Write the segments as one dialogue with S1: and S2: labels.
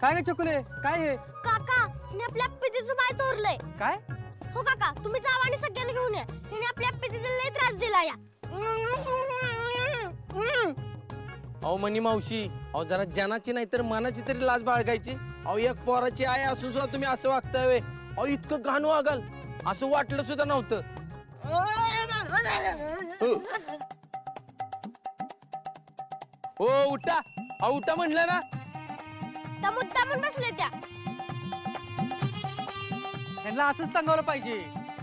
S1: काय ग चकुले, काय हे?
S2: काका, मी आपल्या पितीचं बाय चोरलंय.
S1: काय?
S2: हो काका, तुम्ही जावा आणि सगळ्यांना घेऊन या. हिने आपल्या पितीला लय त्रास दिला या.
S3: अहो मनी मावशी, अहो जरा जनाची नाही तर मनाची तरी लाज बाळगायची. अहो एक पोराची आई असून सुद्धा तुम्ही असं वागताय वे. अहो इतकं घाण वागाल असं वाटलं सुद्धा नव्हतं. हो उठा, अहो उठा म्हणलं ना.
S2: त्या मुद्दामून बसले त्या.
S1: ह्यांना असंच सांगावलं पाहिजे.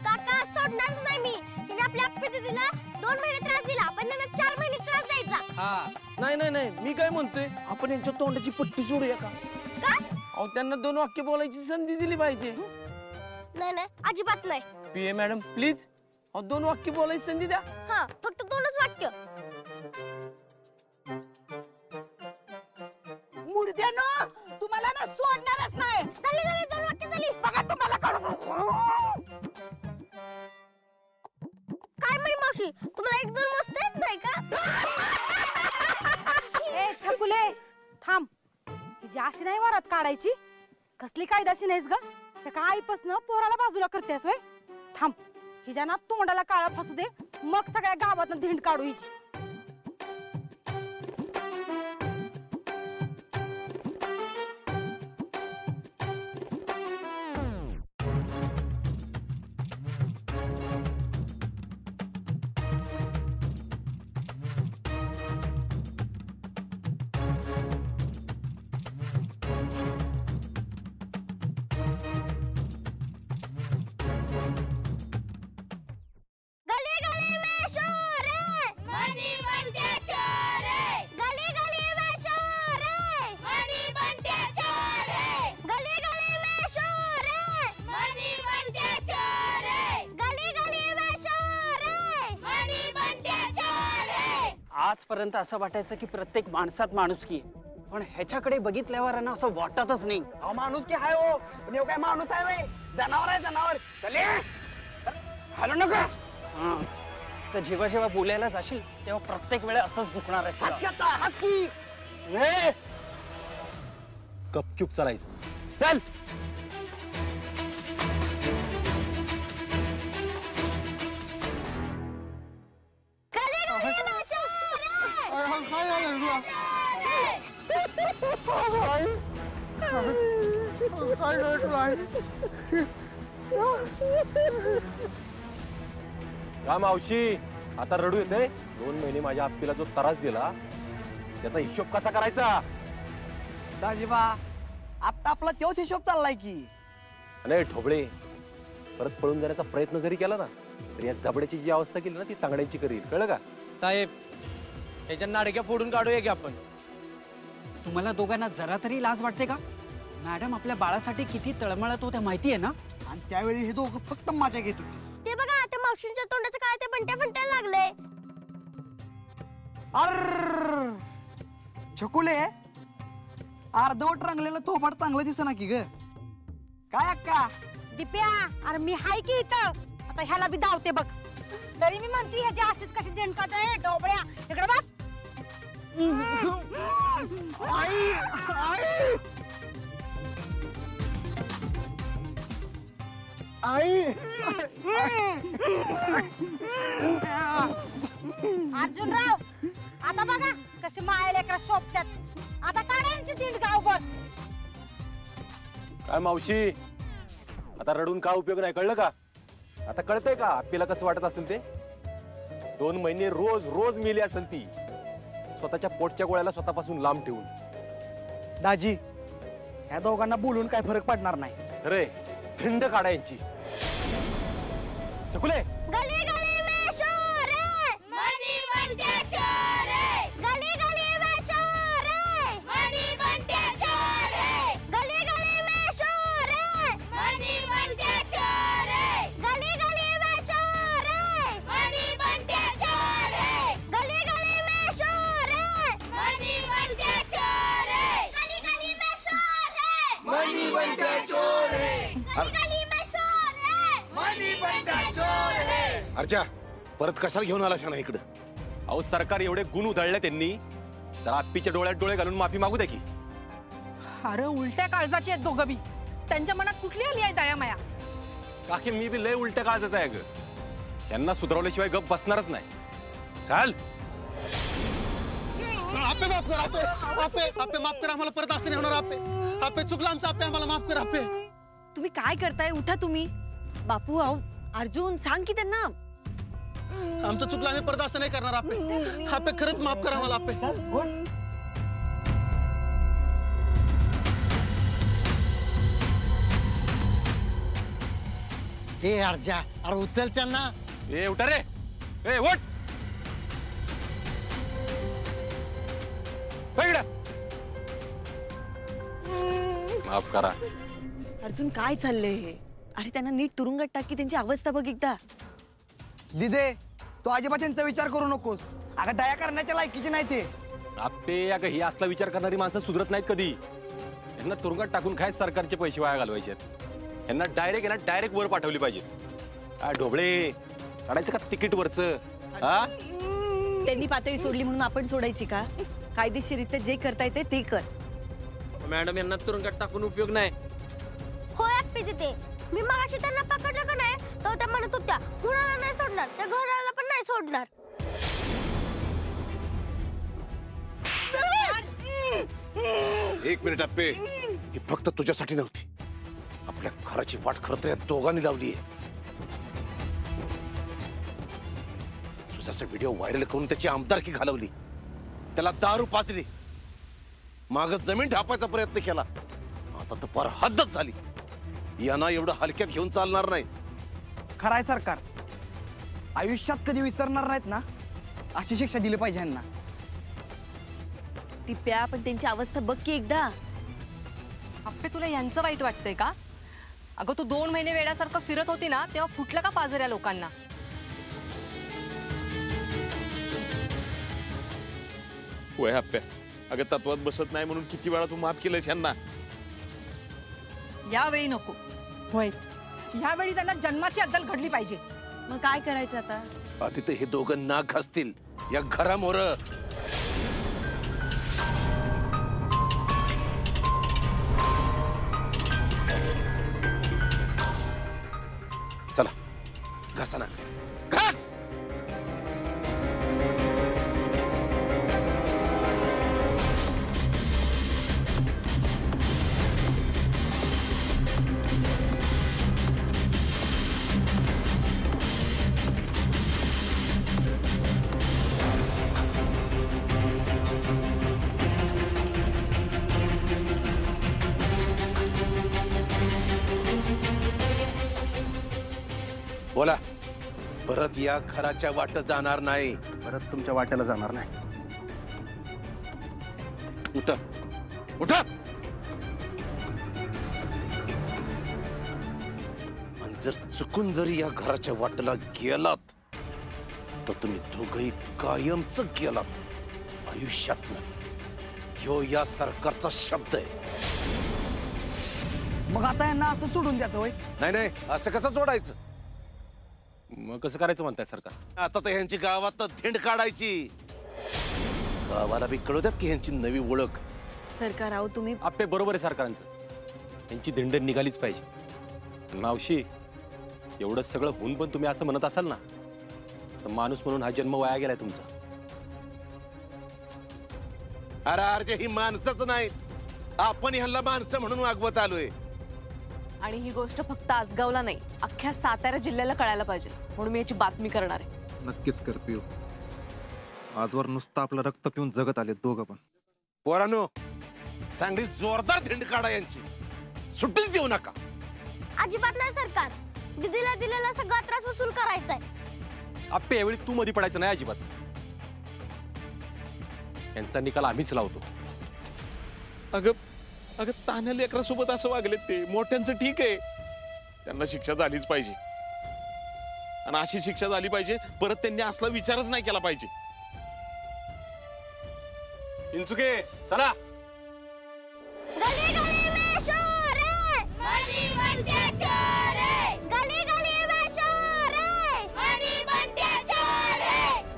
S2: काका सोडणारच नाही मी. हिने आपल्या पितीला 2 महिने त्रास दिला, पण त्यांना 4 महिने त्रास द्यायचा.
S3: हा नाही नाही नाही, मी काय म्हणतोय आपण यांच्या तोंडाची पट्टी सोडूया का?
S2: का?
S3: अहो त्यांना 2 वाक्य बोलायची संधी दिली पाहिजे.
S2: नाही नाही, अजिबात नाही.
S3: पीए मॅडम प्लीज, अहो 2 वाक्य बोलायची संधी द्या.
S2: हा, फक्त 2च वाक्य.
S4: मुर्द्यानो, तुम्हाला ना सोडणारच नाही.
S2: झाली झाली, 2 वाक्य झाली.
S4: बघा तुम्हाला
S2: काय म्हणे मावशी, तुम्हाला 1-2 मस्त येत नाही का?
S4: ए छकुले, थांब. ही जी अशी नाही वरात काढायची. कसली कायदाची नाहीस ग. त्या का आईपासनं पोराला बाजूला करतेस वय. थांब, हिच्या ना तोंडाला काळा फासू दे, मग सगळ्या गावातनं धिंड काढू हिची.
S5: आजपर्यंत असं वाटायचं की प्रत्येक माणसात माणुसकी आहे, पण ह्याच्याकडे बघितल्यावर ना असं वाटतच नाही.
S1: माणूस की हाय हो, पण एव काय माणूस आहे वय? जनावर आहे जनावर. चले हॅलो नका.
S5: तर जेव्हा जेव्हा बोलायला जाशील तेव्हा प्रत्येक वेळा असंच दुखणार आहे तुला.
S3: गपचूप चालायचं. चल.
S6: का मावशी, आता रडू येते? 2 महिने माझ्या आप्पीला जो त्रास दिला त्याचा हिशोब कसा करायचा?
S1: दाजीबा, आता आपला तोच हिशोब चाललाय की.
S6: अरे ठोबळे, परत पळून जाण्याचा प्रयत्न जरी केला ना तर या जबड्याची जी अवस्था केली ना ती तांगड्यांची करील, कळलं का?
S3: साहेब ह्याच्या नाडक्या फोडून काढूया की आपण.
S5: तुम्हाला दोघांना जरा तरी लाज वाटते का? मॅडम आपल्या बाळासाठी किती तळमळत होत्या माहिती आहे ना.
S1: आणि त्यावेळी हे दोघं फक्त मजा घेत होते.
S2: ते बघा, त्या मावशींच्या तोंडाचं काय ते बंट्या लागले.
S1: अर छकुले, अर्धवट रंगलेलं थोबाड चांगलं दिसना की ग. काय अक्का?
S4: दिप्या, अरे मी हाय की इथं. आता ह्याला बी धावते बघ. तरी मी म्हणते ह्याची अशीच कशी धिंड काढते डोबळ्या. इकडे बघ.
S1: आई आई
S4: अर्जुनराव, आता बघा कशी माया लेकरं शोभतात. आता काढायची धिंड गावभर.
S6: काय मावशी, आता रडून का उपयोग नाही, कळलं का? आता कळतंय का आप्पीला कसं वाटत असेल ते? 2 महिने रोज रोज मेली असेल ती, स्वतःच्या पोटच्या गोळ्याला स्वतःपासून लांब ठेवून.
S1: दाजी, ह्या दोघांना बोलून काय फरक पडणार नाही.
S6: अरे थंड काढा यांची. चकुले,
S2: गली गली में शोर है, मनी बनते चोर है. गली गली में शोर है, मनी बनते चोर है. गली गली में शोर है, मनी बनते चोर है. गली गली में शोर है, मनी बनते चोर है. गली गली में शोर है, मनी बनते चोर है. गली गली में शोर है,
S1: मनी बनते चोर है.
S2: गली में शोर है,
S1: मनी बनते चोर है.
S6: अर्जा, परत कशाला घेऊन आला ना इकडं? अहो सरकार एवढे गुण उधळले त्यांनी, जरा आप्पीच्या डोळ्यात डोळे घालून माफी मागू द्या की.
S4: अरे उलट्या काळजाचे आहेत दोघं बी. त्यांच्या मनात कुठली आली आहे दया माया?
S6: काकी मी बी लय उलट्या काळजाचा आहे ग. यांना सुधारवल्याशिवाय गप बसणारच नाही. चाल
S7: आपे माफ कर. आपे माफ कर. आम्हाला परत असं नाही होणार. आपे चुकलं आमचं. आम्हाला माफ कर.
S8: तुम्ही काय करताय? उठा तुम्ही. बापू अहो अर्जुन सांग की त्यांना.
S7: आमचं चुकलं. आम्ही परत असं नाही करणार. आपे खरंच माफ करा आम्हाला.
S9: ए अर्जा, अरे उचल त्यांना.
S6: ए उठा रे. ए उठ. इकडं. माफ करा.
S8: अर्जुन काय चाललंय हे? अरे त्यांना नीट तुरुंगात टाकी. त्यांची अवस्था बघ एकदा.
S1: दिदे तू अजिबात त्यांचा विचार करू नकोस. अगं दया करण्याच्या लायकीची नाही ते.
S6: आपे अगं ही असला विचार करणारी माणसं सुधरत नाहीत कधी. यांना तुरुंगात टाकून काय सरकारचे पैसे वाया घालवायचे. यांना डायरेक्ट वर पाठवली पाहिजे. काय ढोबळे काढायचं का तिकीट वरचं? हा
S8: त्यांनी पातळी सोडली म्हणून आपण सोडायची का? कायदेशीरित्या जे करता येते ते कर.
S3: मॅडम यांना तुरुंगात टाकून उपयोग नाही.
S2: होय आप्पी तिथे मी मगाशी त्यांना पकडलं का नाही तर त्या म्हणत होत्या कुणाला नाही सोडणार, त्या घराला पण नाही सोडणार.
S10: एक मिनिट आप्पे, ही फक्त तुझ्यासाठी नव्हती. आपल्या घराची वाट खरं तर या दोघांनी लावली आहे. सुजाचा व्हिडिओ व्हायरल करून त्याची आमदारकी घालवली, त्याला दारू पाजली, माग जमीन ढापायचा प्रयत्न केला. आता तर फार हद्दच झाली. यांना एवढं हलक्यात घेऊन चालणार नाही.
S1: खराय सरकार आयुष्यात कधी विसरणार नाहीत ना, अशी शिक्षा दिली पाहिजे यांना.
S8: ती प्या पण त्यांची अवस्था बघ की एकदा.
S4: अप्पे तुला यांचं वाईट वाटतंय का? अगं तू 2 महिने वेड्यासारखं फिरत होती ना तेव्हा फुटलं का पाजर या लोकांना?
S6: वय आप्या, अगं तत्वात बसत नाही म्हणून किती वेळा तू माफ केलंस यांना.
S4: यावेळी नको. होय यावेळी त्यांना जन्माची अद्दल घडली पाहिजे.
S8: मग काय करायचं आता?
S10: आधी तर हे दोघं नाक घासतील या घरामोर. चला घासा ना, घास. बोला, परत या घराच्या वाट जाणार नाही.
S1: परत तुमच्या वाट्याला जाणार नाही.
S10: उठा उठा. आणि जर चुकून जरी या घराच्या वाटेला गेलात तर तुम्ही दोघही कायमच गेलात आयुष्यातनं. ह्यो या सरकारचा शब्द आहे.
S1: मग आता यांना असं सोडून द्यायचं होय?
S10: नाही नाही, असं कसं सोडायचं?
S6: मग कसं करायचं म्हणताय सरकार?
S10: आता तर ह्यांची गावात धिंड काढायची. गावाला बी कळू द्यात की ह्यांची नवी ओळख.
S8: सरकार आहो तुम्ही.
S6: आपे बरोबर आहे सरकारांचं, त्यांची धिंड निघालीच पाहिजे. मावशी, एवढं सगळं होऊन पण तुम्ही असं म्हणत असाल ना तर माणूस म्हणून हा जन्म वाया गेलाय तुमचा.
S10: अरे अर्जे, ही माणसंच नाहीत, आपण ह्यांना माणसं म्हणून वागवत आलोय.
S8: आणि ही गोष्ट फक्त आसगावला नाही, अख्ख्या सातारा जिल्ह्याला कळायला पाहिजे म्हणून मी याची बातमी करणार आहे.
S11: नक्कीच कर पिऊ. आजवर नुसतं आपलं रक्त पिऊन जगत आले दोघं पण.
S10: पोरांनो, चांगली जोरदार धिंड काढा यांची, सुट्टीच देऊ नका.
S2: अजिबात नाही सरकार, दीदीला दिलेला सगळा त्रास वसूल करायचा आहे.
S6: आपे यावेळी तू मध्ये पडायचं नाही अजिबात. यांचा निकाल आम्हीच लावतो.
S12: अगं अगं तान्या लेकरासोबत असं वागलेत ते. मोठ्यांचं ठीक आहे, त्यांना शिक्षा झालीच पाहिजे. आणि अशी शिक्षा झाली पाहिजे, परत त्यांनी असला विचारच नाही केला पाहिजे.
S6: इंचुके चला.
S2: गली गली में शोर है, मनी बनते चोर है. गली गली में शोर है, मनी बनते चोर है.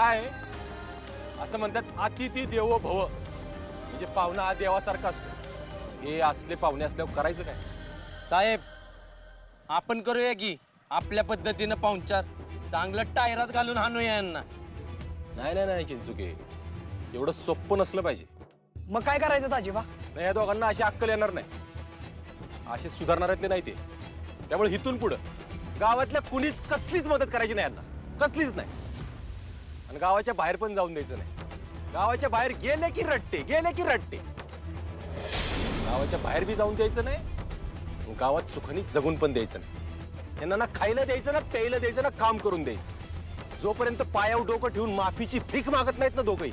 S6: काय आहे? असं म्हणतात अतिथी देवो भव, म्हणजे पाहुणा हा देवासारखा असतो. हे असले पाहुणे असल्यावर करायचं काय?
S3: साहेब आपण करूया की आपल्या पद्धतीनं पाहुणचार, चांगलं टायरात घालून हाणूया यांना.
S6: नाही नाही नाही चिंचुके, एवढं सोपं नसलं पाहिजे.
S1: मग काय करायचं ताजीबा?
S6: नाही, या दोघांना अशी अक्कल येणार नाही, असे सुधारणाऱ्यातले नाही ते. त्यामुळे इथून पुढं गावातल्या कुणीच कसलीच मदत करायची नाही यांना, कसलीच नाही. आणि गावाच्या बाहेर पण जाऊन द्यायचं नाही. गावाच्या बाहेर गेले की रट्टे, गेले की रट्टे. गावाच्या बाहेर बी जाऊन द्यायचं नाही, गावात सुखानी जगून पण द्यायचं नाही. यांना ना खायला द्यायचं, ना प्यायला द्यायचं, ना काम करून द्यायचं. जोपर्यंत पायावर डोकं ठेवून माफीची भीक मागत नाहीत ना दोघंही,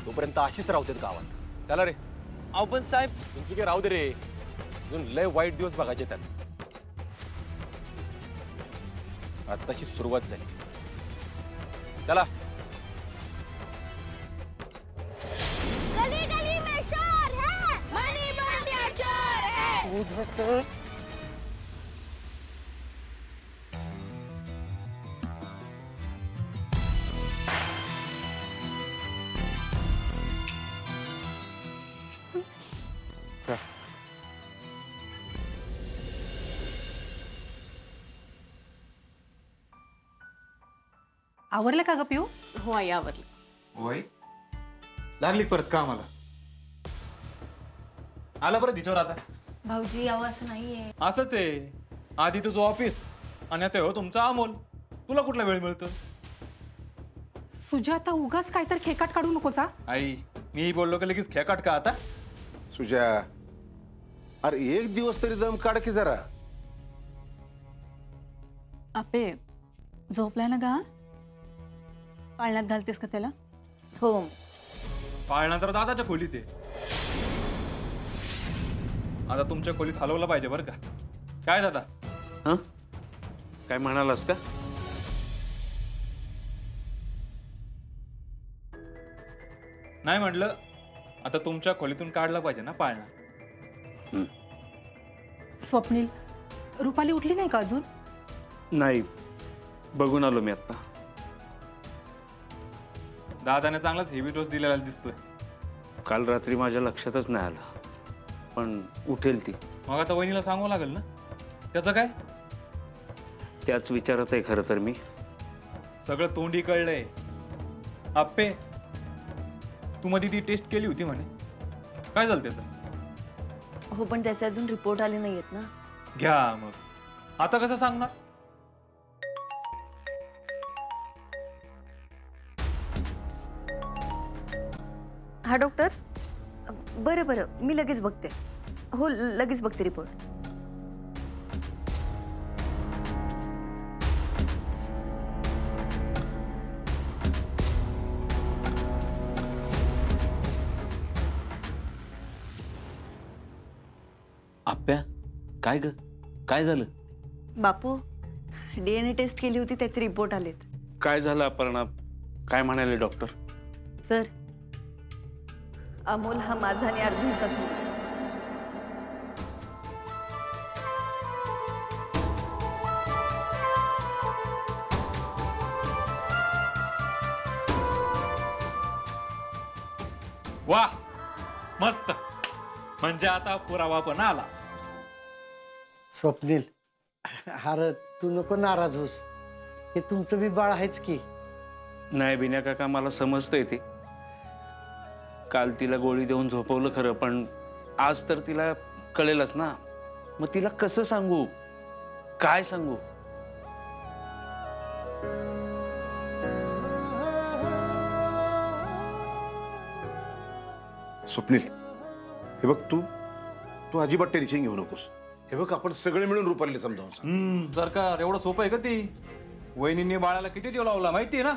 S6: तोपर्यंत अशीच राहतात गावात. चला रे.
S3: अहो पण साहेब
S6: चिंचुके राहू दे रे, अजून लय वाईट दिवस बघायचे त्यात. आत्ताची सुरुवात झाली. चला.
S2: गली गली में चोर है, मनी बंटिया चोर है.
S4: आवरलं का ग पिऊ?
S8: हो आई आवरली.
S11: होय, लागली परत कामाला. आला परत तिच्यावर आता.
S8: भाऊजी अहो असं नाहीये.
S11: असंच आहे, आधी तुझं ऑफिस आणि आता हो तुमचा अमोल. तुला कुठला वेळ मिळतो?
S4: सुजाता उगाच काय तर खेकाट काढू नकोस हा.
S11: आई मी बोललो की लगेच खेकाट का आता?
S10: सुजा, अरे एक दिवस तरी दम काढ की जरा.
S13: आपे झोपलाय ना गा? पाळण्यात घालतेस का त्याला?
S8: हो.
S11: पाळणा तर दादाच्या खोलीत आहे. आता तुमच्या खोलीत हलवलं पाहिजे बरं का? काय दादा?
S3: हा काय म्हणालास का?
S11: नाही म्हटलं, आता तुमच्या खोलीतून काढला पाहिजे ना पाळणा.
S4: स्वप्नील, रुपाली उठली नाही का अजून?
S14: नाही, बघून आलो मी आता.
S11: दादाने चांगलाच हेवी डोस दिलेला दिसतोय.
S14: काल रात्री माझ्या लक्षातच नाही आलं, पण उठेल ती.
S11: मग आता वहिनीला सांगावं लागेल ना. त्याचं काय?
S14: त्याच विचारत आहे खरं तर मी.
S11: सगळं तोंडी कळलंय. आप्पे, तू मध्ये ती टेस्ट केली होती म्हणे, काय झालं त्याचं?
S8: हो पण त्याचे अजून रिपोर्ट आले नाहीयेत ना.
S11: घ्या मग, आता कसं सांगणार?
S8: हा डॉक्टर, बरं बरं मी लगेच बघते. हो लगेच बघते रिपोर्ट.
S14: आप्या, काय ग? काय झालं?
S8: बापू, DNA टेस्ट केली होती, त्याचे रिपोर्ट आलेत.
S14: काय झालं अपर्णा? काय म्हणाले डॉक्टर?
S8: सर, अमोल हा माझा आणि अर्जुनचा मुलगा.
S11: वा, मस्त. म्हणजे आता पुरावा पण आला.
S9: स्वप्नील, अरे तू नको नाराज होस. हे तुमचं बी बाळ आहेच की.
S14: नाही बिन्या काका, मला समजतंय ते. काल तिला गोळी देऊन झोपवलं खरं, पण आज तर तिला कळेलच ना. मग तिला कसं सांगू, काय सांगू?
S10: स्वप्नील, हे बघ, तू अजिबात टेन्शन घेऊ नकोस. हे बघ, आपण सगळे मिळून रुपालीला समजावून सांग.
S11: सरकार एवढं सोपं आहे का ती? वहिनींनी बाळाला किती जीव लावला माहिती आहे ना.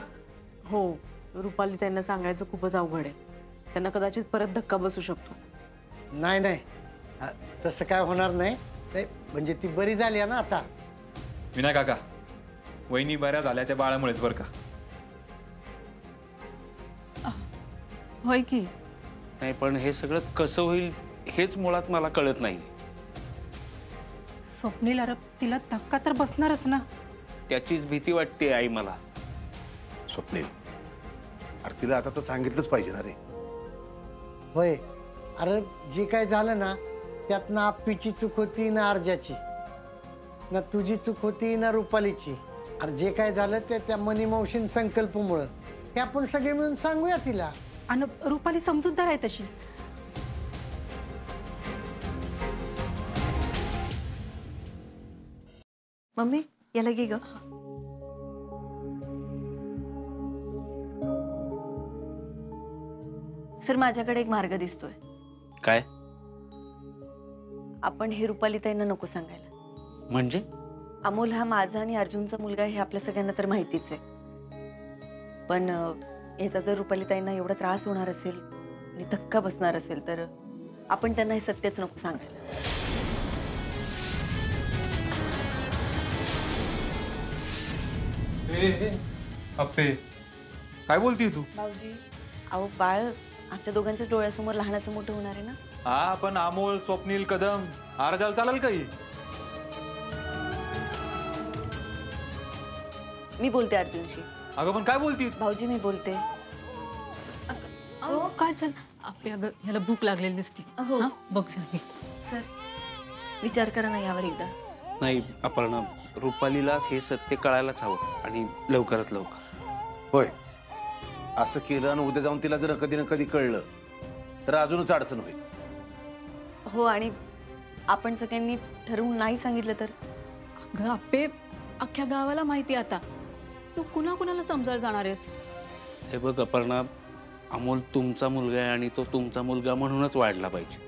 S8: हो, रुपाली त्यांना सांगायचं खूपच अवघड आहे. त्यांना कदाचित परत धक्का बसू शकतो.
S9: नाही नाही, तसं काय होणार नाही. म्हणजे ती बरी झाली आहे ना आता.
S11: विनाय काका, वहिनी बऱ्या झाल्या त्या बाळामुळेच बरं का.
S13: होय की.
S14: नाही, पण हे सगळं कसं होईल हेच मुळात मला कळत नाही.
S4: स्वप्नील, अरे तिला धक्का तर बसणारच ना.
S14: त्याचीच भीती वाटते आई मला.
S10: स्वप्नील, अरे तिला आता तर सांगितलंच पाहिजे ना रे.
S9: होय, अरे जे काय झालं ना त्यात ना आप्पीची चूक होती ना अर्जाची, ना तुझी चूक होती ना रुपालीची. अरे जे काय झालं ते त्या मनी मावशीन संकल्पमुळं, ते आपण सगळे मिळून सांगूया तिला.
S13: आणि रुपाली समजूतदार आहे तशी.
S8: मम्मी याला घे ग. सर माझ्याकडे एक मार्ग दिसतोय.
S14: काय
S8: आपण हे रुपाली ताईंना नको सांगायला.
S14: म्हणजे?
S8: अमोल हा माझा आणि अर्जुनचा मुलगा हे आपल्या सगळ्यांना तर माहितीच आहे. पण याचा जर रुपाली ताईंना एवढा त्रास होणार असेल आणि धक्का बसणार असेल तर आपण त्यांना हे सत्यच नको सांगायला.
S11: अप्पे काय बोलतीय तू?
S8: भाऊजी अहो बाळ आमच्या दोघांच्या डोळ्यासमोर लहानाचं मोठं होणार आहे ना.
S11: हा पण अमोल, स्वप्नील, कदम आरजाल चालेल काही?
S8: मी बोलते अर्जुनशी.
S11: अगं पण काय बोलती?
S8: भाऊजी मी बोलते.
S13: अहो काय झालं? आपल्या अगं ह्याला भूक लागलेली दिसते.
S8: हो
S13: बघ जरा.
S8: सर विचार करा ना यावर एकदा.
S14: नाही अपर्णा, रुपालीला हे सत्य कळायलाच हवं आणि लवकरात लवकर.
S10: होय, असं केलं आणि उद्या जाऊन तिला जर कधी ना कधी कळलं तर अजूनच अडचण होईल.
S8: हो आणि आपण सगळ्यांनी ठरवून नाही सांगितलं तर?
S13: अगं आप्पे, अख्ख्या गावाला माहिती आता. तू कुणा कुणाला समजायला जाणार आहेस?
S14: हे बघ अपर्णा, अमोल तुमचा मुलगा आहे आणि तो तुमचा मुलगा म्हणूनच वाढला पाहिजे.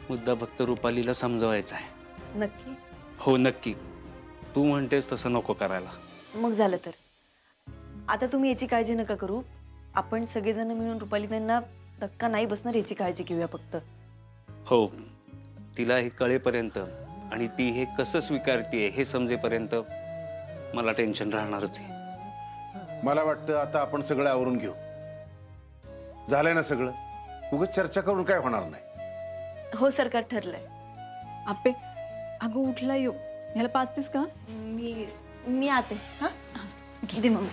S14: मुद्दा फक्त रुपालीला समजवायचा आहे.
S8: नक्की?
S14: हो नक्की. तू म्हणतेस तसं नको करायला.
S8: मग झालं तर. आता तुम्ही याची काळजी नका करू. आपण सगळेजण मिळून रुपाली त्यांना धक्का नाही बसणार याची काळजी घेऊया फक्त.
S14: हो, तिला हे कळेपर्यंत आणि ती हे कसं स्वीकारतीये हे समजेपर्यंत मला टेन्शन राहणारच आहे.
S10: मला वाटतं आता आपण सगळं आवरून घेऊ. झालंय ना सगळं, उगाच चर्चा करून काय होणार नाही.
S8: हो सरकार ठरलंय.
S13: आप्पे अगं उठला येऊ, याला पाचतीस का?
S8: मी आते. हा घे दे मम्मी.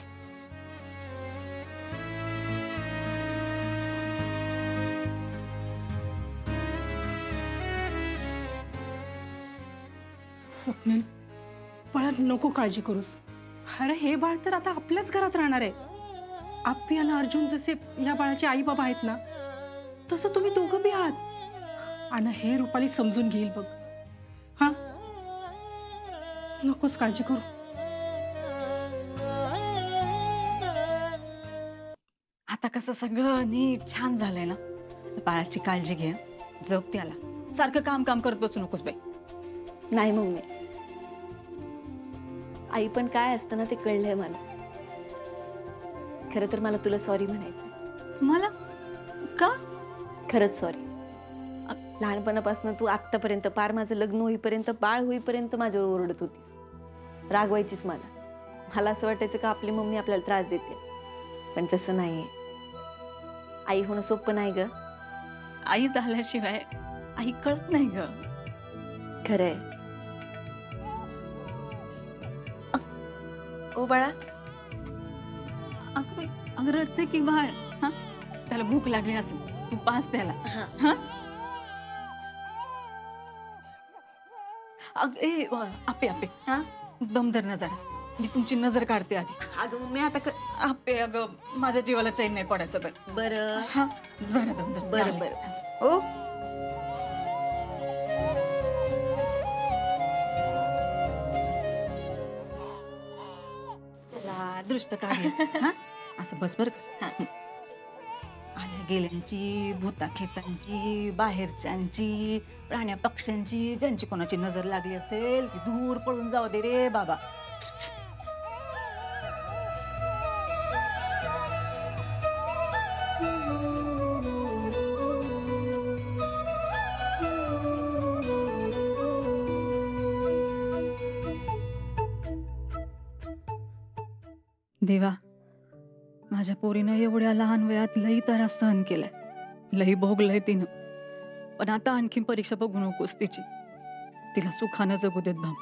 S15: स्वप्नील बाळा नको काळजी करूस. अरे हे बाळ तर आता आपल्याच घरात राहणार आहे. आप्पी आणि अर्जुन जसे या बाळाचे आई बाबा आहेत ना, तसं तुम्ही दोघं बी आहात. आणि हे रुपाली समजून घेईल बघ. हा नकोच काळजी करू.
S13: आता कसं सगळं नीट छान झालंय ना, बाळाची काळजी घे, जप त्याला. सारखं काम काम करत बसू नकोस बाई.
S8: नाही मम्मी, आई पण काय असतं ना ते कळलंय मला. खरं तर मला तुला सॉरी म्हणायचं.
S13: मला का?
S8: खरंच सॉरी. लहानपणापासून तू आत्तापर्यंत पार माझं लग्न होईपर्यंत, बाळ होईपर्यंत माझ्यावर ओरडत होतीस, रागवायचीच मला. मला असं वाटायचं का आपली मम्मी आपल्याला त्रास देते, पण तसं नाहीये. आई होणं सोपं नाही ग.
S13: आई झाल्याशिवाय आई कळत नाही ग.
S8: खरंय. ओ बाळा,
S13: अगं रडते की बाळ? हा त्याला भूक लागली असेल, तू पास त्याला. हा आपे आपे हा दम धर ना जरा, मी तुमची नजर काढते आधी.
S8: अगं मम्मी आता
S13: आपे अगं माझ्या जीवाला चैन नाही पडायचं.
S8: बरं
S13: हा जरा दम धर.
S8: बरं बरं. ओ
S13: दृष्ट काढ. हा असं बस बर का. आल्या गेल्यांची, भूताखेचांची, बाहेरच्यांची, प्राण्या पक्ष्यांची, ज्यांची कोणाची नजर लागली असेल ती दूर पळून जाऊ दे रे बाबा. देवा, माझ्या पोरीनं एवढ्या लहान वयात लई त्रास सहन केलाय, लई भोगलंय तिनं. पण आता आणखीन परीक्षा बघू नकोस तिची. तिला सुखानं जगू देत भाऊ.